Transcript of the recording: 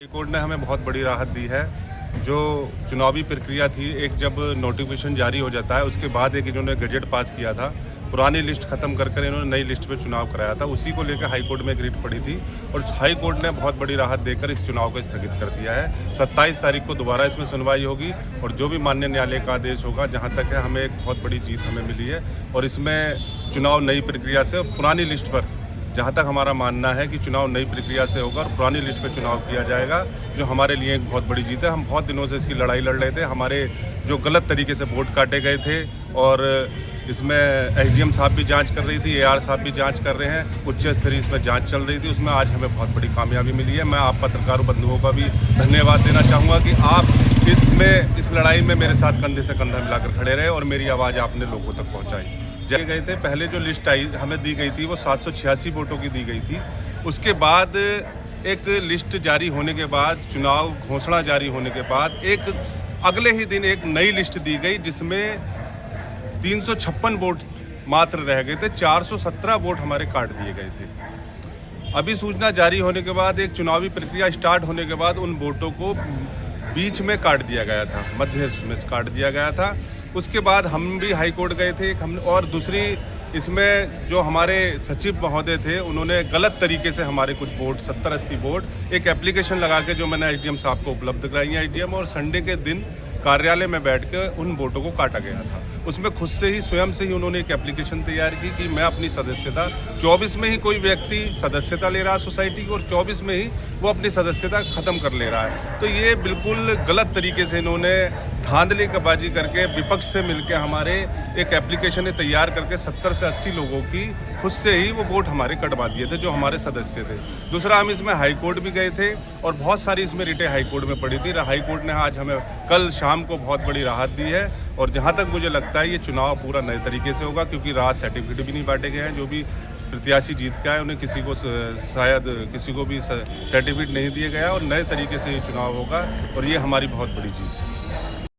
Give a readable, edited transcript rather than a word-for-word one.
Court ने हमें बहुत बड़ी राहत दी है। जो चुनावी प्रक्रिया थी, एक जब नोटिफिकेशन जारी हो जाता है उसके बाद एक इन्होंने गजट पास किया था, पुरानी लिस्ट खत्म कर इन्होंने नई लिस्ट पे चुनाव कराया था। उसी को लेकर हाई कोर्ट में एक रिट पड़ी थी और हाई कोर्ट ने बहुत बड़ी राहत देकर इस चुनाव को स्थगित कर दिया है। 27 तारीख को दोबारा इसमें सुनवाई होगी और जो भी माननीय न्यायालय का आदेश होगा, जहाँ तक है हमें एक बहुत बड़ी जीत हमें मिली है। और इसमें चुनाव नई प्रक्रिया से पुरानी लिस्ट पर, जहाँ तक हमारा मानना है कि चुनाव नई प्रक्रिया से होगा और पुरानी लिस्ट पे चुनाव किया जाएगा, जो हमारे लिए एक बहुत बड़ी जीत है। हम बहुत दिनों से इसकी लड़ाई लड़ रहे थे। हमारे जो गलत तरीके से वोट काटे गए थे और इसमें एसडीएम साहब भी जांच कर रही थी, एआर साहब भी जांच कर रहे हैं, उच्च स्तरीय इसमें जांच चल रही थी। उसमें आज हमें बहुत बड़ी कामयाबी मिली है। मैं आप पत्रकारों बंधुओं का भी धन्यवाद देना चाहूँगा कि आप इस लड़ाई में मेरे साथ कंधे से कंधा मिलाकर खड़े रहे और मेरी आवाज़ आपने लोगों तक पहुँचाई। गए थे पहले जो लिस्ट आई हमें दी गई थी वो 786 वोटों की दी गई थी। उसके बाद एक लिस्ट जारी होने के बाद, चुनाव घोषणा जारी होने के बाद एक अगले ही दिन एक नई लिस्ट दी गई जिसमें 356 वोट मात्र रह गए थे। 417 वोट हमारे काट दिए गए थे। अभी सूचना जारी होने के बाद, एक चुनावी प्रक्रिया स्टार्ट होने के बाद उन वोटों को बीच में काट दिया गया था, मध्य में काट दिया गया था। उसके बाद हम भी हाई कोर्ट गए थे और दूसरी इसमें जो हमारे सचिव महोदय थे उन्होंने गलत तरीके से हमारे कुछ वोट 70-80 वोट एक एप्लीकेशन लगा के जो मैंने एसडीएम साहब को उपलब्ध कराई है एसडीएम, और संडे के दिन कार्यालय में बैठ के उन वोटों को काटा गया था। उसमें खुद से ही, स्वयं से ही उन्होंने एक एप्लीकेशन तैयार की कि मैं अपनी सदस्यता 24 में ही, कोई व्यक्ति सदस्यता ले रहा है सोसाइटी की और 24 में ही वो अपनी सदस्यता ख़त्म कर ले रहा है। तो ये बिल्कुल गलत तरीके से इन्होंने धांधलीबाजी करके विपक्ष से मिलकर हमारे एक एप्लीकेशन तैयार करके 70 से 80 लोगों की खुद से ही वो वोट हमारे कटवा दिए थे जो हमारे सदस्य थे। दूसरा, हम इसमें हाई कोर्ट भी गए थे और बहुत सारी इसमें रिटें हाई कोर्ट में पड़ी थी। हाई कोर्ट ने आज हमें कल शाम को बहुत बड़ी राहत दी है और जहाँ तक मुझे लगता है ये चुनाव पूरा नए तरीके से होगा, क्योंकि राहत सर्टिफिकेट भी नहीं बांटे गए हैं। जो भी प्रत्याशी जीत का है उन्हें किसी को शायद किसी को भी सर्टिफिकेट नहीं दिया गया और नए तरीके से ये चुनाव होगा और ये हमारी बहुत बड़ी जीत है।